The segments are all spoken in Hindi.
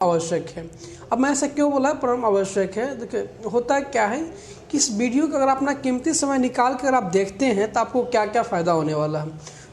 आवश्यक है। अब मैं ऐसा क्यों बोला परम आवश्यक है? देखिए होता क्या है कि इस वीडियो को अगर अपना कीमती समय निकाल कर आप देखते हैं तो आपको क्या क्या फ़ायदा होने वाला है।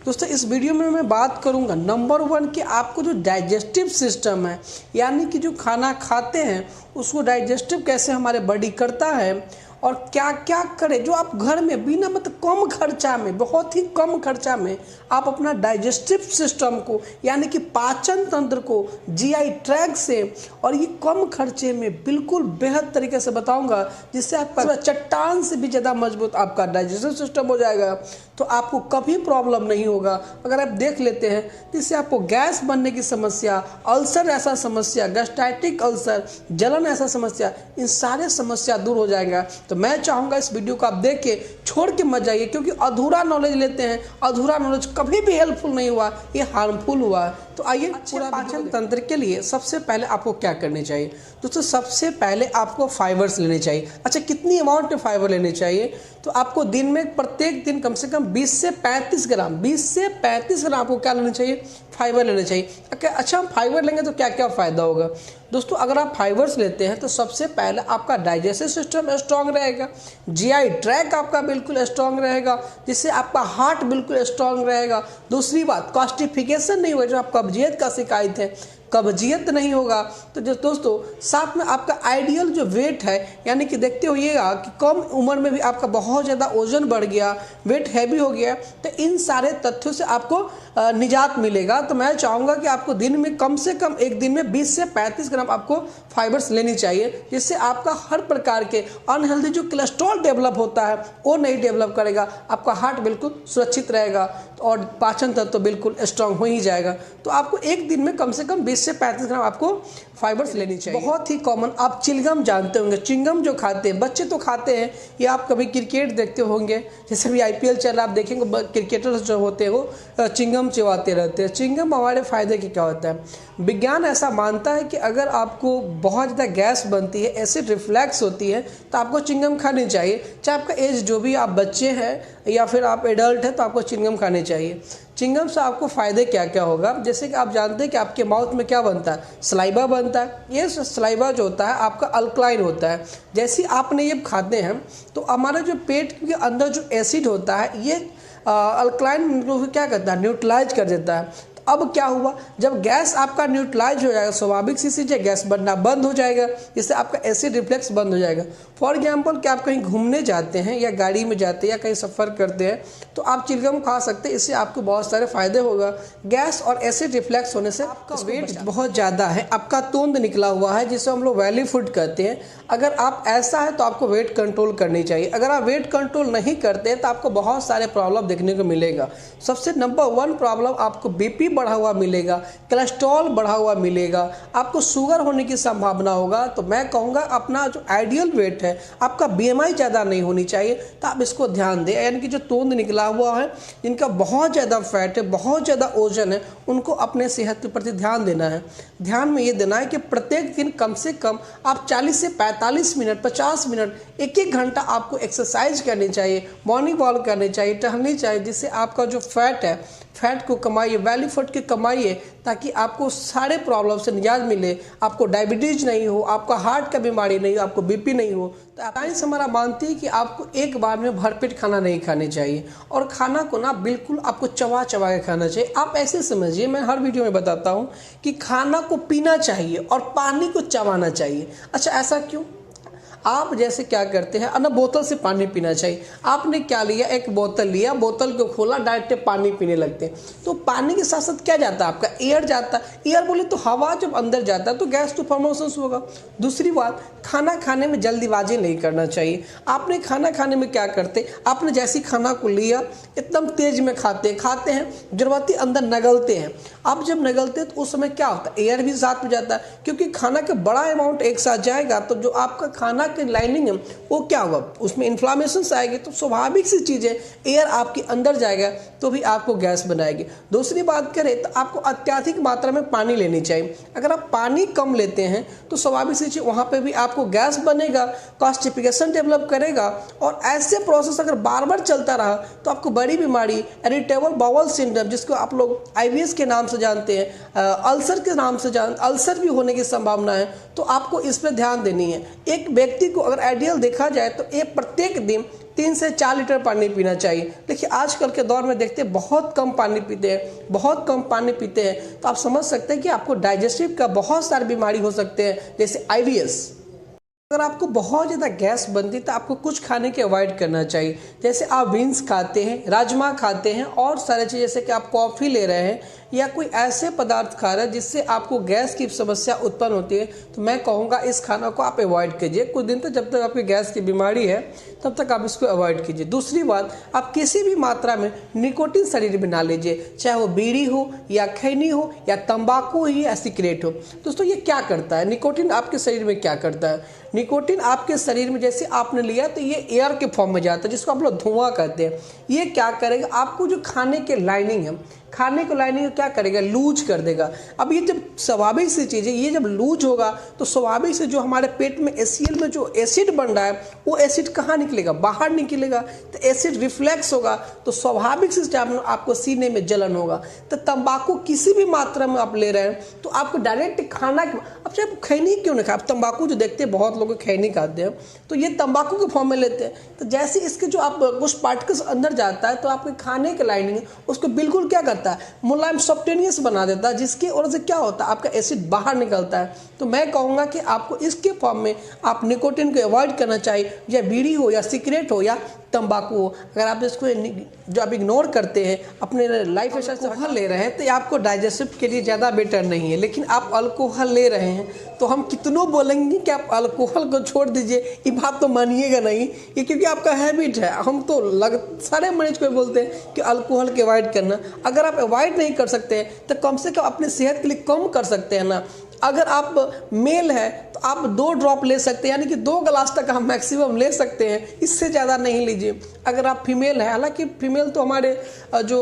दोस्तों इस वीडियो में मैं बात करूंगा नंबर 1 कि आपको जो डाइजेस्टिव सिस्टम है, यानी कि जो खाना खाते हैं उसको डाइजेस्टिव कैसे हमारे बॉडी करता है और क्या क्या करें जो आप घर में बिना मतलब कम खर्चा में, बहुत ही कम खर्चा में आप अपना डाइजेस्टिव सिस्टम को यानी कि पाचन तंत्र को जीआई ट्रैक्ट से और ये कम खर्चे में बिल्कुल बेहद तरीके से बताऊंगा, जिससे आपका चट्टान से भी ज़्यादा मजबूत आपका डाइजेस्टिव सिस्टम हो जाएगा। तो आपको कभी प्रॉब्लम नहीं होगा। अगर आप देख लेते हैं जिससे आपको गैस बनने की समस्या, अल्सर ऐसा समस्या, गैस्ट्राइटिक अल्सर, जलन ऐसा समस्या, इन सारे समस्या दूर हो जाएगा। तो मैं चाहूँगा इस वीडियो को आप देख के छोड़ के मत जाइए, क्योंकि अधूरा नॉलेज लेते हैं, अधूरा नॉलेज कभी भी हेल्पफुल नहीं हुआ, ये हार्मफुल हुआ। तो आइए पूरा पाचन तंत्र के लिए सबसे पहले आपको क्या करनी चाहिए। दोस्तों सबसे पहले आपको फाइबर्स लेने चाहिए। अच्छा, कितनी अमाउंट में फाइबर लेने चाहिए? तो आपको दिन में प्रत्येक दिन कम से कम 20 से 35 ग्राम आपको क्या लेना चाहिए? फाइबर लेना चाहिए। अच्छा, हम फाइबर लेंगे तो क्या क्या फ़ायदा होगा? दोस्तों अगर आप फाइबर्स लेते हैं तो सबसे पहले आपका डाइजेस्टिव सिस्टम स्ट्रांग रहेगा, जीआई ट्रैक आपका बिल्कुल स्ट्रांग रहेगा, जिससे आपका हार्ट बिल्कुल स्ट्रांग रहेगा। दूसरी बात, कॉन्स्टिपेशन नहीं होगा, जो आप कब्जियत का शिकायत है, कब्जियत नहीं होगा। तो जो दोस्तों साथ में आपका आइडियल जो वेट है, यानी कि देखते होइएगा कि कम उम्र में भी आपका बहुत ज़्यादा वजन बढ़ गया, वेट हैवी हो गया, तो इन सारे तथ्यों से आपको निजात मिलेगा। तो मैं चाहूँगा कि आपको दिन में कम से कम एक दिन में 20 से 35 ग्राम आपको फाइबर्स लेनी चाहिए, जिससे आपका हर प्रकार के अनहेल्दी जो कोलेस्ट्रॉल डेवलप होता है वो नहीं डेवलप करेगा, आपका हार्ट बिल्कुल सुरक्षित रहेगा और पाचन तंत्र तो बिल्कुल स्ट्रांग हो ही जाएगा। तो आपको एक दिन में कम से कम 20 से 35 ग्राम आपको फाइबर्स लेनी चाहिए। बहुत ही कॉमन, आप चिलगम जानते होंगे, चिंगम जो खाते हैं बच्चे तो खाते हैं, या आप कभी क्रिकेट देखते होंगे, जैसे भी आईपीएल चल रहा है आप देखेंगे क्रिकेटर्स जो होते हैं वो चिंगम चिबाते रहते हैं। चिंगम हमारे फायदे की क्या होता है? विज्ञान ऐसा मानता है कि अगर आपको बहुत ज़्यादा गैस बनती है, एसिड रिफ्लैक्स होती है, तो आपको चिंगम खानी चाहिए। चाहे आपका एज जो भी, आप बच्चे हैं या फिर आप एडल्ट हैं, तो आपको चिंगम खानी चाहिए। चिंगम से आपको फ़ायदे क्या क्या होगा? जैसे कि आप जानते हैं कि आपके माउथ में क्या बनता है? सलाइवा बनता है। ये सलाइवा जो होता है आपका अल्कलाइन होता है। जैसे आपने ये खाते हैं तो हमारा जो पेट के अंदर जो एसिड होता है ये अल्कलाइन को क्या करता है? न्यूट्रलाइज कर देता है। अब क्या हुआ, जब गैस आपका न्यूट्रलाइज हो जाएगा, स्वाभाविक सी चीज़ है, गैस बनना बंद हो जाएगा, जिससे आपका एसिड रिफ्लेक्स बंद हो जाएगा। फॉर एग्जांपल कि आप कहीं घूमने जाते हैं या गाड़ी में जाते हैं या कहीं सफ़र करते हैं तो आप चिलगम खा सकते हैं। इससे आपको बहुत सारे फायदे होगा। गैस और एसिड रिफ्लेक्स होने से आपका वेट बहुत ज़्यादा है, आपका तोंद निकला हुआ है, जिसे हम लोग वैली फूड कहते हैं। अगर आप ऐसा है तो आपको वेट कंट्रोल करनी चाहिए। अगर आप वेट कंट्रोल नहीं करते तो आपको बहुत सारे प्रॉब्लम देखने को मिलेगा। सबसे नंबर 1 प्रॉब्लम आपको बीपी बढ़ा हुआ मिलेगा, कोलेस्ट्रॉल बढ़ा हुआ मिलेगा, आपको शुगर होने की संभावना होगा। तो मैं कहूँगा अपना जो आइडियल वेट है, आपका बीएमआई ज़्यादा नहीं होनी चाहिए, तो आप इसको ध्यान दें। यानी कि जो तोंद निकला हुआ है, जिनका बहुत ज़्यादा फैट है, बहुत ज़्यादा ओजन है, उनको अपने सेहत के प्रति ध्यान देना है। ध्यान में ये देना है कि प्रत्येक दिन कम से कम आप 40 से 45 मिनट, 50 मिनट, 1-1 घंटा आपको एक्सरसाइज करनी चाहिए, मॉर्निंग वॉक करनी चाहिए, टहलनी चाहिए, जिससे आपका जो फैट है, फैट को कमाइए, वैली फूड के कमाइए, ताकि आपको सारे प्रॉब्लम से निजात मिले, आपको डायबिटीज नहीं हो, आपका हार्ट का बीमारी नहीं हो, आपको बीपी नहीं हो। तो साइंस हमारा मानती है कि आपको एक बार में भरपेट खाना नहीं खाने चाहिए, और खाना को ना बिल्कुल आपको चबा चबा के खाना चाहिए। आप ऐसे समझिए, मैं हर वीडियो में बताता हूँ कि खाना को पीना चाहिए और पानी को चबाना चाहिए। अच्छा, ऐसा क्यों? आप जैसे क्या करते हैं ना, बोतल से पानी पीना चाहिए। आपने क्या लिया, एक बोतल लिया, बोतल को खोला, डायरेक्ट पानी पीने लगते हैं, तो पानी के साथ साथ क्या जाता है? आपका एयर जाता है। एयर बोले तो हवा जब अंदर जाता है तो गैस तो फॉर्मेशन होगा। दूसरी बात, खाना खाने में जल्दीबाजी नहीं करना चाहिए। आपने खाना खाने में क्या करते, आपने जैसी खाना को लिया एकदम तेज में खाते हैं, जरूरती अंदर नगलते हैं। आप जब नगलते हैं तो उस समय क्या होता है? एयर भी साथ में जाता है, क्योंकि खाना का बड़ा अमाउंट एक साथ जाएगा, तो जो आपका खाना खाना की लाइनिंग है वो क्या होगा, उसमें इन्फ्लामेशन आएगी, तो स्वाभाविक सी चीज़ है एयर आपके अंदर जाएगा तो भी आपको गैस बनाएगी। दूसरी बात करें तो आपको अत्यधिक मात्रा में पानी लेनी चाहिए। अगर आप पानी कम लेते हैं तो स्वाभाविक सी चीज़ वहाँ पे भी आपको गैस बनेगा, कॉन्स्टिपेशन डेवलप करेगा, और ऐसे प्रोसेस अगर बार बार चलता रहा तो आपको बड़ी बीमारी इरिटेबल बाउल सिंड्रोम, जिसको आप लोग IBS के नाम से जानते हैं, अल्सर के नाम से अल्सर भी होने की संभावना है। तो आपको इस पर ध्यान देनी है। एक व्यक्ति को अगर आइडियल देखा जाए तो एक प्रत्येक दिन 3 से 4 लीटर पानी पीना चाहिए। देखिए आजकल के दौर में देखते हैं बहुत कम पानी पीते हैं, बहुत कम पानी पीते हैं, तो आप समझ सकते हैं कि आपको डाइजेस्टिव का बहुत सारी बीमारी हो सकते हैं, जैसे IBS। अगर आपको बहुत ज़्यादा गैस बनती है तो आपको कुछ खाने के अवॉइड करना चाहिए, जैसे आप बीन्स खाते हैं, राजमा खाते हैं और सारे चीज़, जैसे कि आप कॉफ़ी ले रहे हैं या कोई ऐसे पदार्थ खा रहे हैं जिससे आपको गैस की समस्या उत्पन्न होती है, तो मैं कहूँगा इस खाना को आप अवॉइड कीजिए कुछ दिन तक, जब तक आपकी गैस की बीमारी है तब तक आप इसको अवॉइड कीजिए। दूसरी बात, आप किसी भी मात्रा में निकोटिन शरीर में ना लीजिए, चाहे वो बीड़ी हो या खैनी हो या तंबाकू हो या सिगरेट हो। दोस्तों ये क्या करता है, निकोटिन आपके शरीर में क्या करता है, निकोटिन आपके शरीर में जैसे आपने लिया तो ये एयर के फॉर्म में जाता है, जिसको आप लोग धुआं कहते हैं। ये क्या करेगा, आपको जो खाने के लाइनिंग है, खाने को लाइनिंग क्या करेगा, लूज कर देगा। अब ये जब स्वाभाविक सी चीज़ है, ये जब लूज होगा तो स्वाभाविक से जो हमारे पेट में HCl में जो एसिड बन रहा है वो एसिड कहाँ निकलेगा, बाहर निकलेगा, तो एसिड रिफ्लेक्स होगा, तो स्वाभाविक से आपको सीने में जलन होगा। तो तंबाकू किसी भी मात्रा में आप ले रहे हैं तो आपको डायरेक्ट खाना, अब चाहे खैनी क्यों नहीं खाए, आप तंबाकू जो देखते हैं बहुत लोग खैनी खाते हैं, तो ये तंबाकू के फॉर्म में लेते हैं, तो जैसे इसके जो आप कुछ पार्टिकल्स अंदर जाता है तो आपके खाने के लाइनिंग उसको बिल्कुल क्या करता है, मुलायम सब्टेनियस बना देता है, जिसकी वजह से क्या होता है, आपका एसिड बाहर निकलता है। तो मैं कहूँगा कि आपको इसके फॉर्म में आप निकोटिन को अवॉइड करना चाहिए, या बीड़ी हो या सिगरेट हो या तंबाकू हो। अगर आप इसको जो आप इग्नोर करते हैं अपने लाइफ स्टाइल से अल्कोहल ले रहे हैं तो ये आपको डाइजेस्टिव के लिए ज़्यादा बेटर नहीं है, लेकिन आप अल्कोहल ले रहे हैं तो हम कितनों बोलेंगे कि आप अल्कोहल को छोड़ दीजिए, ये बात तो मानिएगा नहीं, ये क्योंकि आपका हैबिट है। हम तो सारे मरीज को बोलते हैं कि अल्कोहल के अवॉइड करना। अगर आप अवॉइड नहीं कर सकते तो कम से कम अपनी सेहत के लिए कम कर सकते हैं ना। अगर आप मेल है तो आप 2 ड्रॉप ले सकते हैं, यानी कि 2 गिलास तक हम मैक्सिमम ले सकते हैं, इससे ज़्यादा नहीं लीजिए। अगर आप फीमेल है, हालांकि फीमेल तो हमारे जो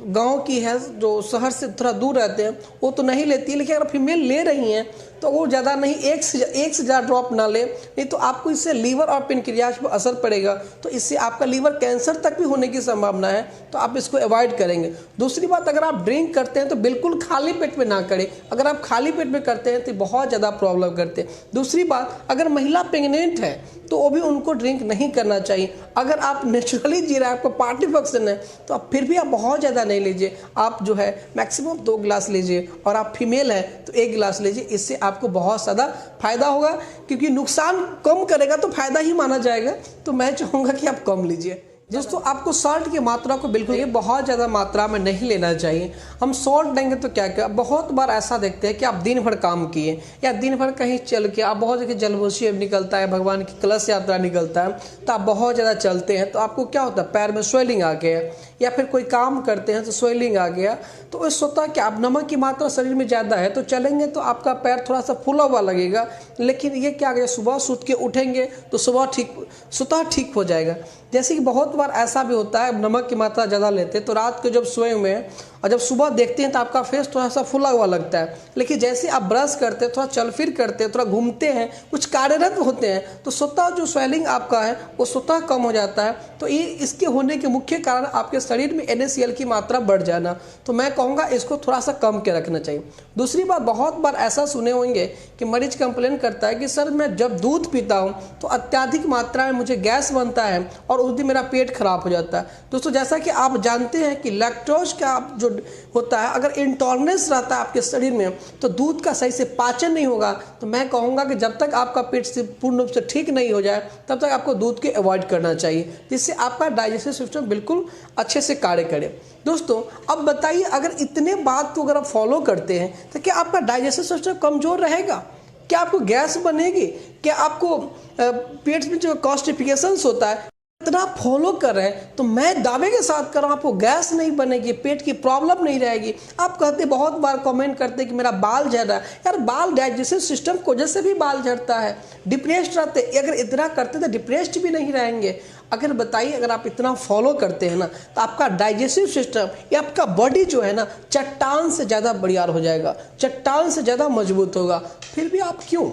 गांव की है, जो शहर से थोड़ा दूर रहते हैं, वो तो नहीं लेती है, लेकिन अगर फीमेल ले रही हैं तो वो ज़्यादा नहीं, एक से ज़्यादा ड्रॉप ना ले, नहीं तो आपको इससे लीवर और पेनक्रियाज पर असर पड़ेगा, तो इससे आपका लीवर कैंसर तक भी होने की संभावना है, तो आप इसको अवॉइड करेंगे। दूसरी बात, अगर आप ड्रिंक करते हैं तो बिल्कुल खाली पेट में ना करें। अगर आप खाली पेट में करते हैं तो बहुत ज़्यादा प्रॉब्लम करते हैं। दूसरी बात, अगर महिला प्रेग्नेंट है तो वो भी उनको ड्रिंक नहीं करना चाहिए। अगर आप नेचुरली जी रहे हैं, आपको पार्टी फंक्शन है, तो आप फिर भी आप बहुत ज़्यादा नहीं लीजिए, आप जो है मैक्सिमम 2 गिलास लीजिए, और आप फीमेल है तो 1 गिलास लीजिए। इससे आपको बहुत ज़्यादा फायदा होगा, क्योंकि नुकसान कम करेगा तो फायदा ही माना जाएगा। तो मैं चाहूँगा कि आप कम लीजिए। दोस्तों आपको सॉल्ट की मात्रा को बिल्कुल ये बहुत ज़्यादा मात्रा में नहीं लेना चाहिए। हम सॉल्ट लेंगे तो क्या बहुत बार ऐसा देखते हैं कि आप दिन भर काम किए या दिन भर कहीं चल के, आप बहुत जगह जलबोसी निकलता है, भगवान की कलश यात्रा निकलता है, तो आप बहुत ज़्यादा चलते हैं तो आपको क्या होता है, पैर में स्वेलिंग आ गया, या फिर कोई काम करते हैं तो स्वेलिंग आ गया, तो इस होता है कि आप नमक की मात्रा शरीर में ज़्यादा है तो चलेंगे तो आपका पैर थोड़ा सा फूला हुआ लगेगा, लेकिन ये क्या गया, सुबह सूत के उठेंगे तो सुबह ठीक हो जाएगा। जैसे कि बहुत बार ऐसा भी होता है, नमक की मात्रा ज़्यादा लेते हैं तो रात को जब सोए हुए हैं और जब सुबह देखते हैं तो आपका फेस थोड़ा सा फुला हुआ लगता है, लेकिन जैसे आप ब्रश करते हैं, थोड़ा चल फिर करते हैं, थोड़ा घूमते हैं, कुछ कार्यरत होते हैं, तो स्वतः जो स्वेलिंग आपका है वो स्वतः कम हो जाता है। तो ये इसके होने के मुख्य कारण आपके शरीर में NaCl की मात्रा बढ़ जाना। तो मैं कहूँगा इसको थोड़ा सा कम के रखना चाहिए। दूसरी बात, बहुत बार ऐसा सुने होंगे कि मरीज कंप्लेन करता है कि सर मैं जब दूध पीता हूँ तो अत्यधिक मात्रा में मुझे गैस बनता है और उस दिन मेरा पेट खराब हो जाता है। दोस्तों जैसा कि आप जानते हैं कि लैक्टोज का जो होता है, अगर इंटॉलरेंस रहता है आपके शरीर में तो दूध का सही से पाचन नहीं होगा। तो मैं कहूँगा कि जब तक आपका पेट से पूर्ण रूप से ठीक नहीं हो जाए तब तक आपको दूध के अवॉइड करना चाहिए, जिससे आपका डाइजेस्टिव सिस्टम बिल्कुल अच्छे से कार्य करे। दोस्तों अब बताइए, अगर इतने बात को अगर आप फॉलो करते हैं तो क्या आपका डाइजेस्टिव सिस्टम कमज़ोर रहेगा? क्या आपको गैस बनेगी? क्या आपको पेट में जो कॉन्स्टिपेशंस होता है इतना फॉलो कर रहे हैं तो मैं दावे के साथ कर रहा हूँ आपको गैस नहीं बनेगी, पेट की प्रॉब्लम नहीं रहेगी। आप कहते बहुत बार कमेंट करते कि मेरा बाल झड़ रहा है। यार बाल डाइजेस्टिव सिस्टम की वजह से भी बाल झड़ता है, डिप्रेस्ड रहते। अगर इतना करते तो डिप्रेस्ड भी नहीं रहेंगे। अगर बताइए, अगर आप इतना फॉलो करते हैं ना तो आपका डाइजेस्टिव सिस्टम या आपका बॉडी जो है ना चट्टान से ज़्यादा बढ़िया हो जाएगा, चट्टान से ज़्यादा मजबूत होगा। फिर भी आप क्यों?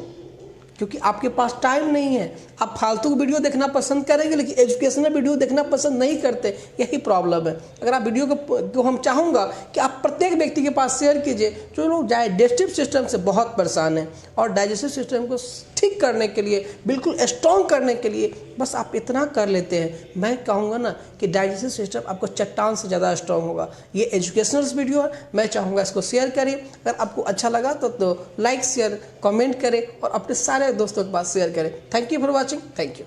क्योंकि आपके पास टाइम नहीं है। आप फालतू वीडियो देखना पसंद करेंगे लेकिन एजुकेशनल वीडियो देखना पसंद नहीं करते, यही प्रॉब्लम है। अगर आप वीडियो को हम चाहूँगा कि आप प्रत्येक व्यक्ति के पास शेयर कीजिए जो लोग डाइजेस्टिव सिस्टम से बहुत परेशान हैं और डाइजेस्टिव सिस्टम को ठीक करने के लिए, बिल्कुल स्ट्रॉन्ग करने के लिए बस आप इतना कर लेते हैं। मैं कहूँगा ना कि डाइजेस्टिव सिस्टम आपको चट्टान से ज़्यादा स्ट्रॉन्ग होगा। ये एजुकेशनल वीडियो है, मैं चाहूँगा इसको शेयर करिए। अगर आपको अच्छा लगा तो लाइक शेयर कमेंट करें और अपने सारे दोस्तों के पास शेयर करें। Thank you for watching. Thank you.